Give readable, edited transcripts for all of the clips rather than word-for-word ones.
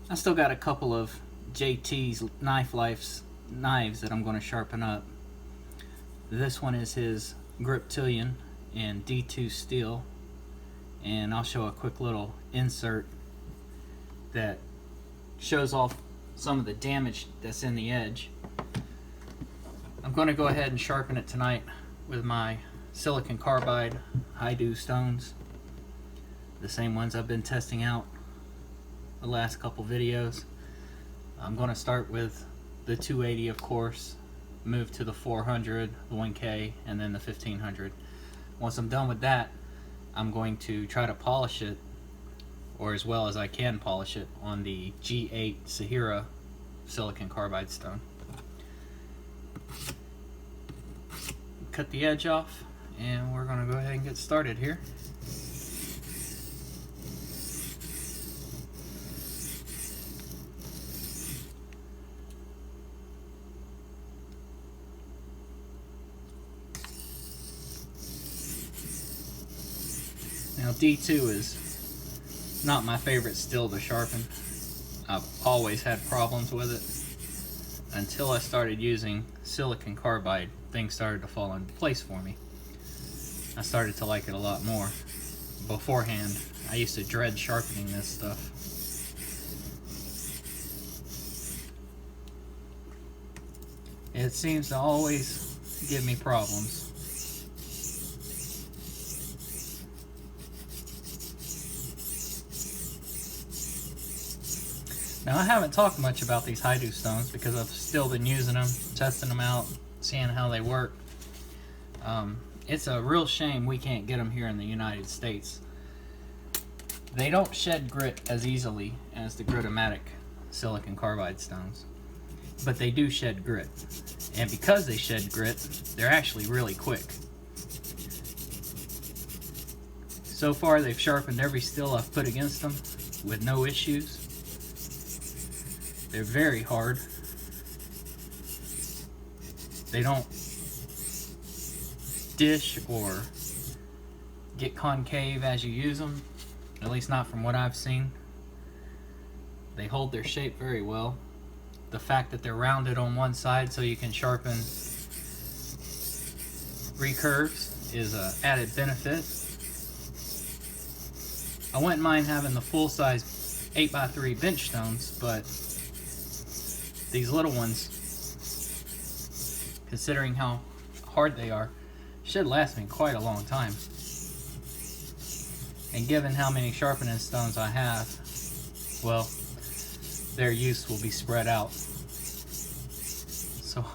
I still got a couple of JT's knives that I'm going to sharpen up. This one is his Griptilian in D2 steel, and I'll show a quick little insert that shows off some of the damage that's in the edge. I'm going to go ahead and sharpen it tonight with my silicon carbide Haidu stones, the same ones I've been testing out the last couple videos. I'm going to start with the 280, of course, move to the 400, the 1K, and then the 1500. Once I'm done with that, I'm going to try to polish it, or as well as I can polish it, on the G8 Suehiro silicon carbide stone. Cut the edge off, and we're going to go ahead and get started here. Now D2 is not my favorite steel to sharpen. I've always had problems with it. Until I started using silicon carbide, things started to fall into place for me. I started to like it a lot more. Beforehand, I used to dread sharpening this stuff. It seems to always give me problems. Now, I haven't talked much about these Haidu stones because I've still been using them, testing them out, seeing how they work. It's a real shame we can't get them here in the United States. They don't shed grit as easily as the Griptilian silicon carbide stones, but they do shed grit. And because they shed grit, they're actually really quick. So far, they've sharpened every steel I've put against them with no issues. They're very hard. They don't dish or get concave as you use them, at least not from what I've seen. They hold their shape very well. The fact that they're rounded on one side so you can sharpen recurves is an added benefit. I wouldn't mind having the full-size 8x3 bench stones, but these little ones, considering how hard they are, should last me quite a long time. And given how many sharpening stones I have, well, their use will be spread out. So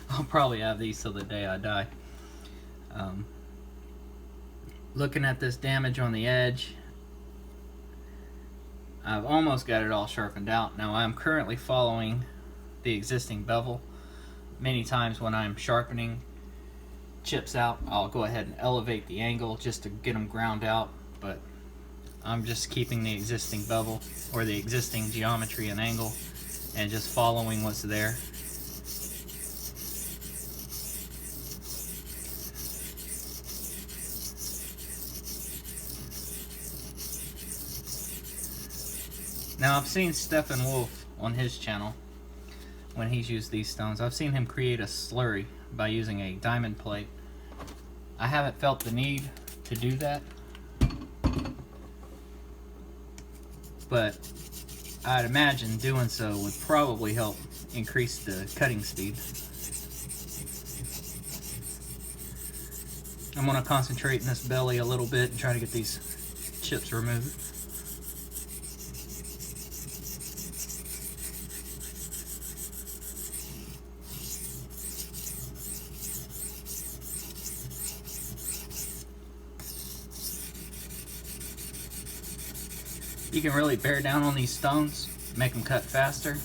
I'll probably have these till the day I die. Looking at this damage on the edge, I've almost got it all sharpened out. Now I'm currently following the existing bevel. Many times when I'm sharpening chips out, I'll go ahead and elevate the angle just to get them ground out, but I'm just keeping the existing bevel or the existing geometry and angle and just following what's there. Now I've seen Stephen Wolf on his channel when he's used these stones. I've seen him create a slurry by using a diamond plate. I haven't felt the need to do that, but I'd imagine doing so would probably help increase the cutting speed. I'm going to concentrate in this belly a little bit and try to get these chips removed. You can really bear down on these stones, make them cut faster,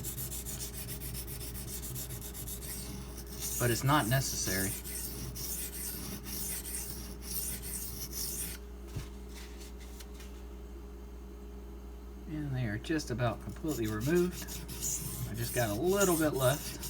but it's not necessary. And they are just about completely removed. I just got a little bit left.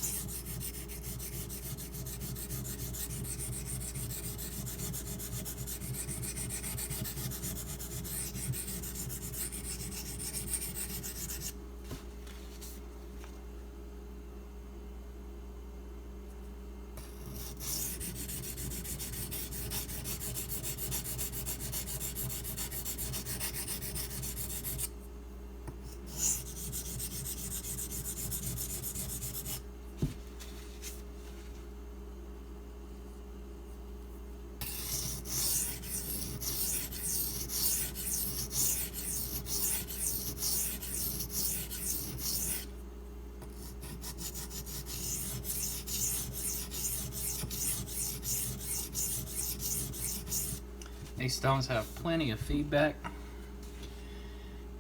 These stones have plenty of feedback,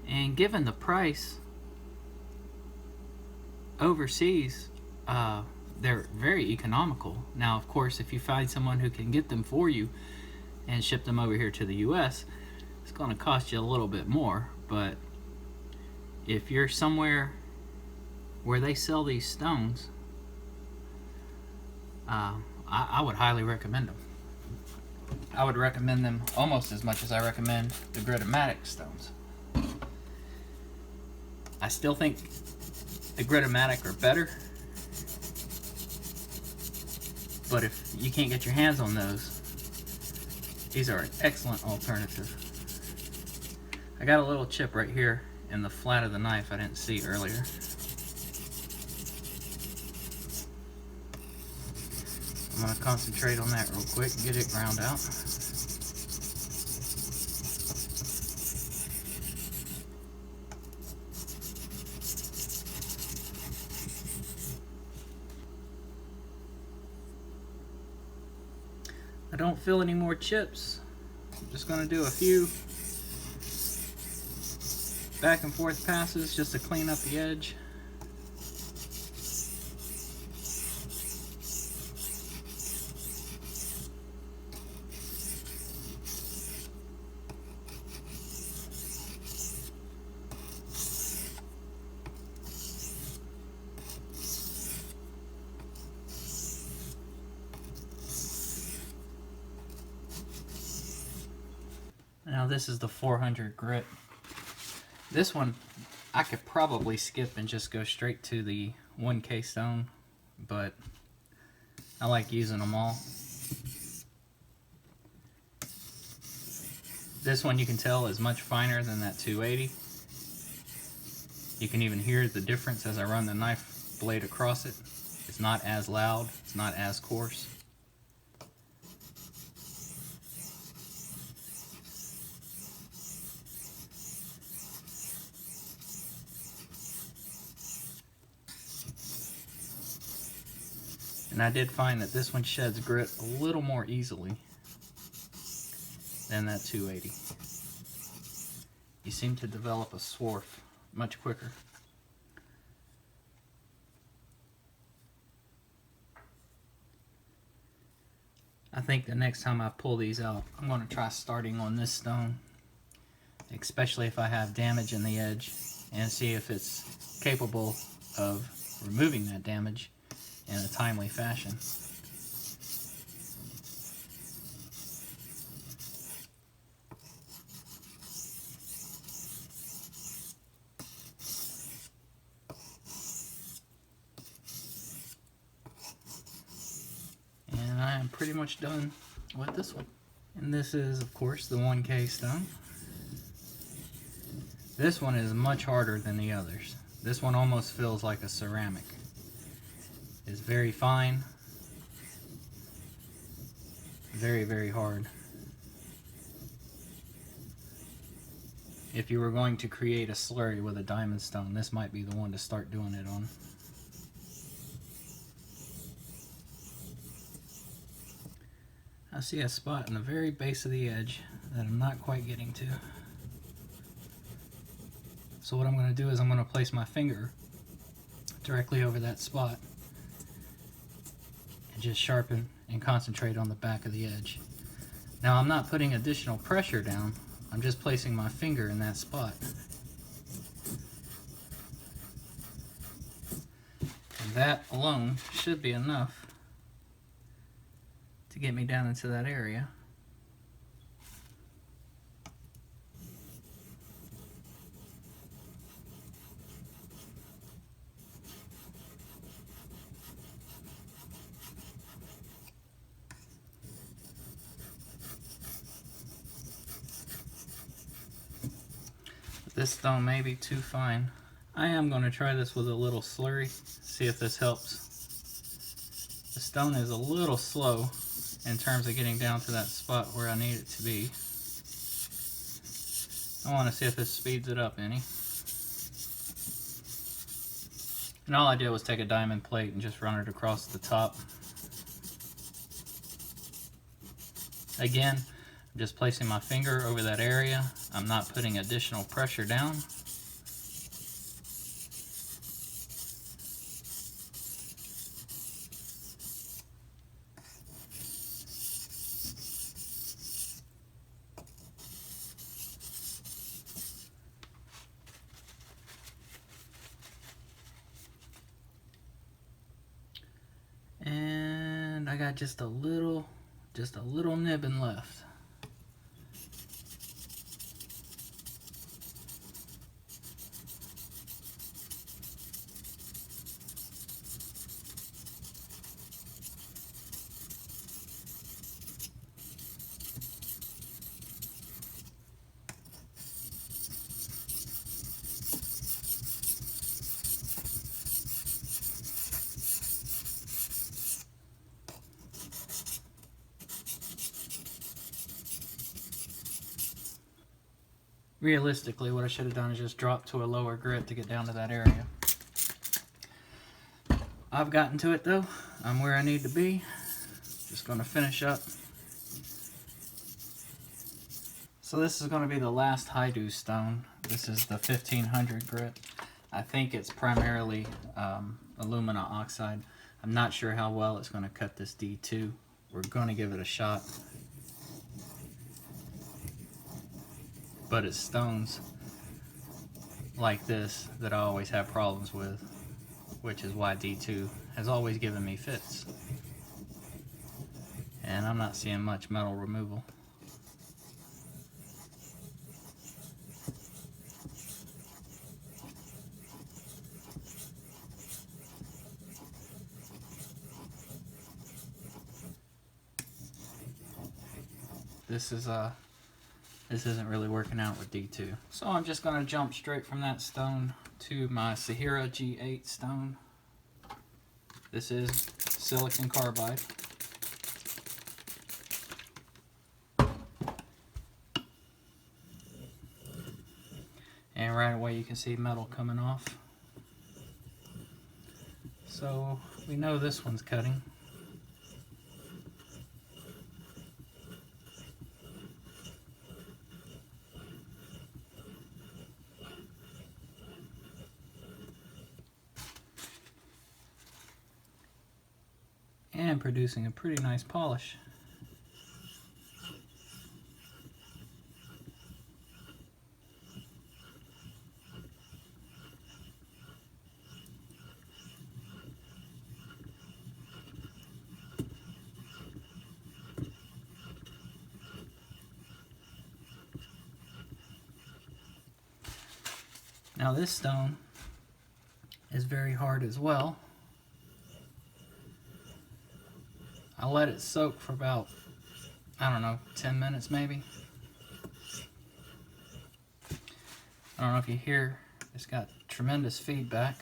and given the price overseas, they're very economical. Now, of course, if you find someone who can get them for you and ship them over here to the US, it's going to cost you a little bit more. But if you're somewhere where they sell these stones, I would highly recommend them. I would recommend them almost as much as I recommend the Griptilian stones. I still think the Griptilian are better, but if you can't get your hands on those, these are an excellent alternative. I got a little chip right here in the flat of the knife I didn't see earlier. I'm going to concentrate on that real quick and get it ground out. I don't feel any more chips. I'm just going to do a few back and forth passes just to clean up the edge. Now this is the 400 grit. This one I could probably skip and just go straight to the 1K stone, but I like using them all. This one you can tell is much finer than that 280. You can even hear the difference as I run the knife blade across it. It's not as loud, it's not as coarse. And I did find that this one sheds grit a little more easily than that 280. You seem to develop a swarf much quicker. I think the next time I pull these out, I'm going to try starting on this stone, especially if I have damage in the edge, and see if it's capable of removing that damage in a timely fashion. And I am pretty much done with this one. And this is, of course, the 1K stone. This one is much harder than the others. This one almost feels like a ceramic. It's very fine, very, very hard. If you were going to create a slurry with a diamond stone, this might be the one to start doing it on. I see a spot in the very base of the edge that I'm not quite getting to. So what I'm going to do is I'm going to place my finger directly over that spot and just sharpen and concentrate on the back of the edge. Now I'm not putting additional pressure down, I'm just placing my finger in that spot. And that alone should be enough to get me down into that area. This stone may be too fine. I am going to try this with a little slurry, see if this helps. The stone is a little slow in terms of getting down to that spot where I need it to be. I want to see if this speeds it up any. And all I did was take a diamond plate and just run it across the top. Again, Just placing my finger over that area. I'm not putting additional pressure down. And I got just a little nibbing left. Realistically, what I should have done is just drop to a lower grit to get down to that area. I've gotten to it though. I'm where I need to be. Just going to finish up. So this is going to be the last Haidu stone. This is the 1500 grit. I think it's primarily alumina oxide. I'm not sure how well it's going to cut this D2. We're going to give it a shot. But it's stones like this that I always have problems with, which is why D2 has always given me fits. And I'm not seeing much metal removal. This isn't really working out with D2. So I'm just going to jump straight from that stone to my Suehiro G8 stone. This is silicon carbide. And right away you can see metal coming off. So we know this one's cutting. And producing a pretty nice polish. Now this stone is very hard as well. I let it soak for about, I don't know, 10 minutes maybe. I don't know if you hear, it's got tremendous feedback.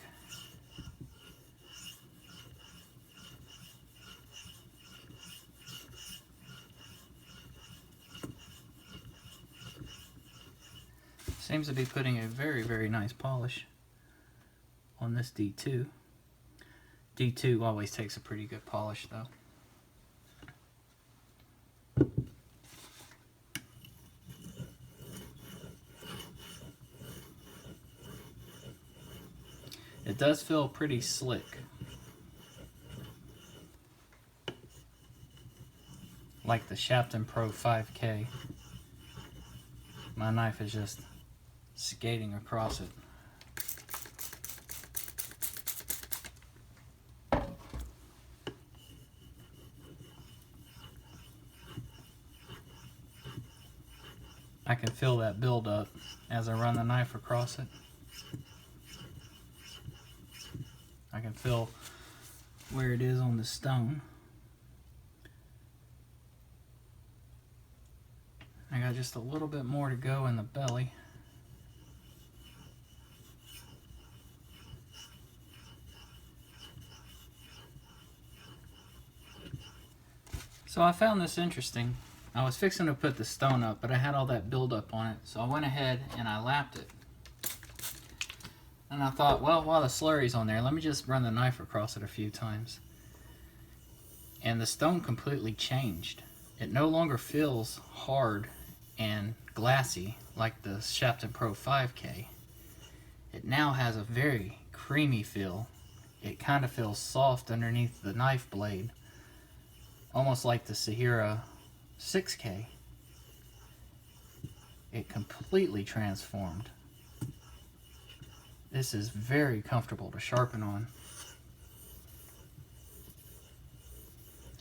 Seems to be putting a very, very nice polish on this D2. D2 always takes a pretty good polish though. It does feel pretty slick. Like the Sharpening Pro 5K. My knife is just skating across it. I can feel that build up as I run the knife across it. I can feel where it is on the stone. I got just a little bit more to go in the belly. So I found this interesting. I was fixing to put the stone up, but I had all that buildup on it, so I went ahead and I lapped it. And I thought, well, while the slurry's on there, let me just run the knife across it a few times. And the stone completely changed. It no longer feels hard and glassy like the Sharpening Pro 5K. It now has a very creamy feel. It kind of feels soft underneath the knife blade, almost like the Suehiro 6K. It completely transformed. This is very comfortable to sharpen on.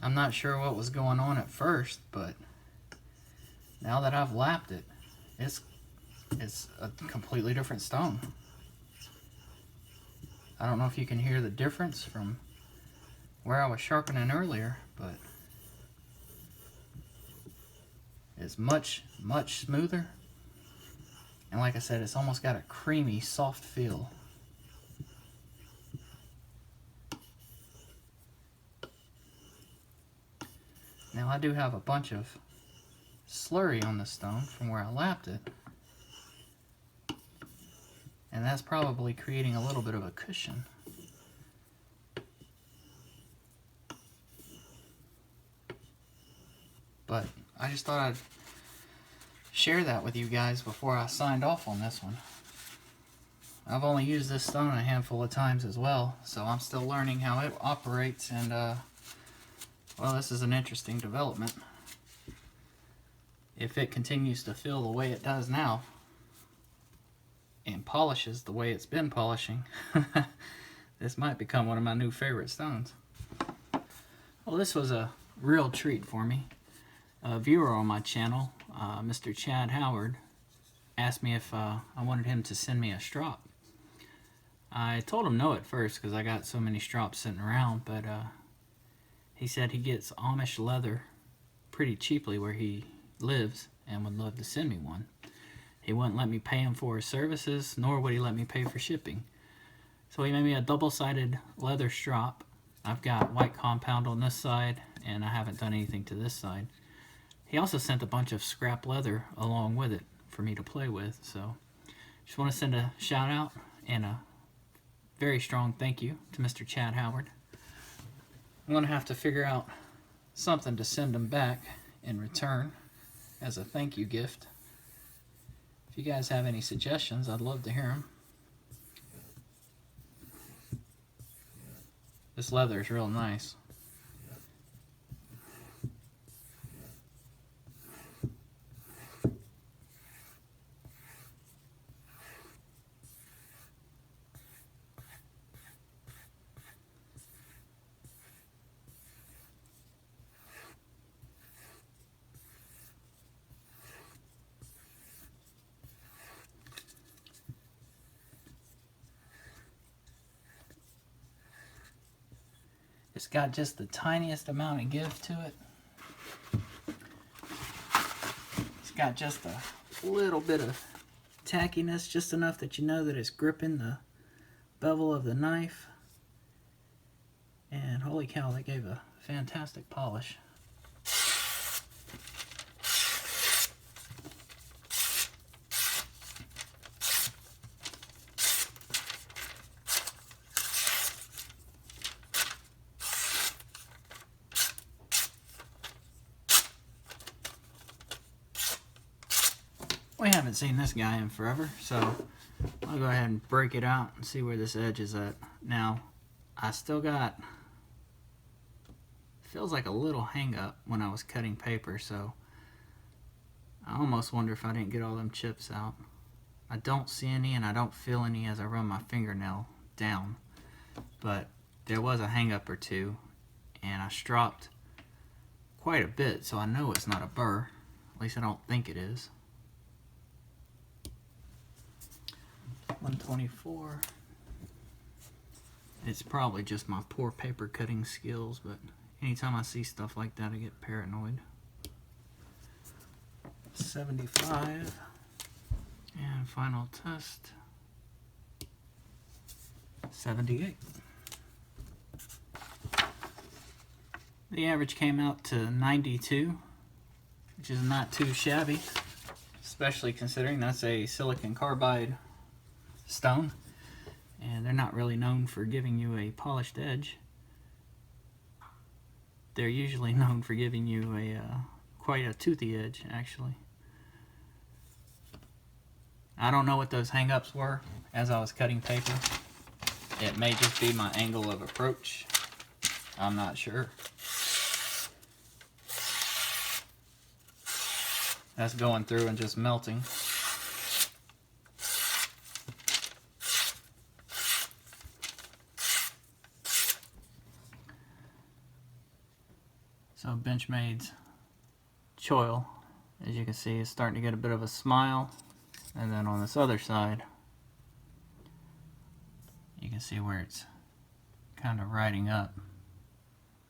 I'm not sure what was going on at first, but now that I've lapped it, it's a completely different stone. I don't know if you can hear the difference from where I was sharpening earlier, but it's much smoother. And like I said, it's almost got a creamy, soft feel. Now I do have a bunch of slurry on the stone from where I lapped it. And that's probably creating a little bit of a cushion. But I just thought I'd share that with you guys before I signed off on this one. I've only used this stone a handful of times as well, so I'm still learning how it operates, and well, this is an interesting development. If it continues to feel the way it does now and polishes the way it's been polishing, this might become one of my new favorite stones. Well, this was a real treat for me. A viewer on my channel, Mr. Chad Howard, asked me if I wanted him to send me a strop. I told him no at first because I got so many strops sitting around, but he said he gets Amish leather pretty cheaply where he lives and would love to send me one. He wouldn't let me pay him for his services, nor would he let me pay for shipping. So he made me a double-sided leather strop. I've got white compound on this side, and I haven't done anything to this side. He also sent a bunch of scrap leather along with it for me to play with. So just want to send a shout out and a very strong thank you to Mr. Chad Howard. I'm going to have to figure out something to send him back in return as a thank you gift. If you guys have any suggestions, I'd love to hear them. This leather is real nice. It's got just the tiniest amount of give to it. It's got just a little bit of tackiness, just enough that you know that it's gripping the bevel of the knife. And holy cow, that gave a fantastic polish. We haven't seen this guy in forever, so I'll go ahead and break it out and see where this edge is at. Now, I still got, feels like a little hang up when I was cutting paper, so I almost wonder if I didn't get all them chips out. I don't see any, and I don't feel any as I run my fingernail down, but there was a hang up or two, and I stropped quite a bit, so I know it's not a burr. At least I don't think it is. 124. It's probably just my poor paper cutting skills, but anytime I see stuff like that I get paranoid. 75. And final test. 78. The average came out to 92, which is not too shabby, especially considering that's a silicon carbide stone, and they're not really known for giving you a polished edge. They're usually known for giving you a quite a toothy edge, actually. I don't know what those hang-ups were as I was cutting paper. It may just be my angle of approach. I'm not sure. That's going through and just melting. So Benchmade's choil, as you can see, is starting to get a bit of a smile. And then on this other side, you can see where it's kind of riding up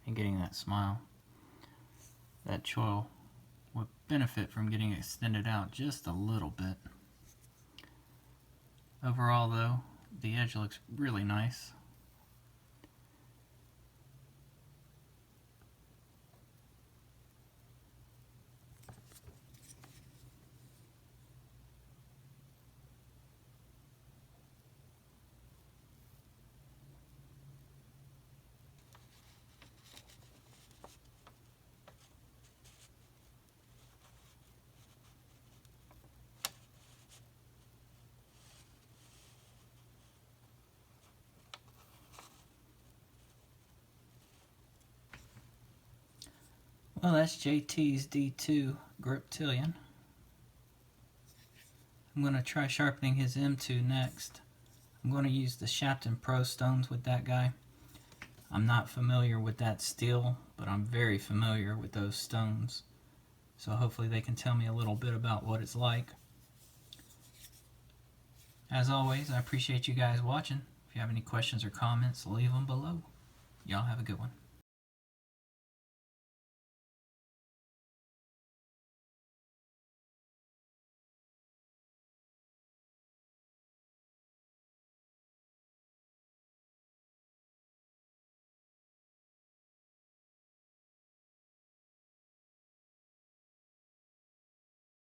and getting that smile. That choil would benefit from getting extended out just a little bit. Overall though, the edge looks really nice. Well, that's JT's D2 Griptilian. I'm going to try sharpening his M2 next. I'm going to use the Sharpening Pro stones with that guy. I'm not familiar with that steel, but I'm very familiar with those stones. So hopefully they can tell me a little bit about what it's like. As always, I appreciate you guys watching. If you have any questions or comments, leave them below. Y'all have a good one.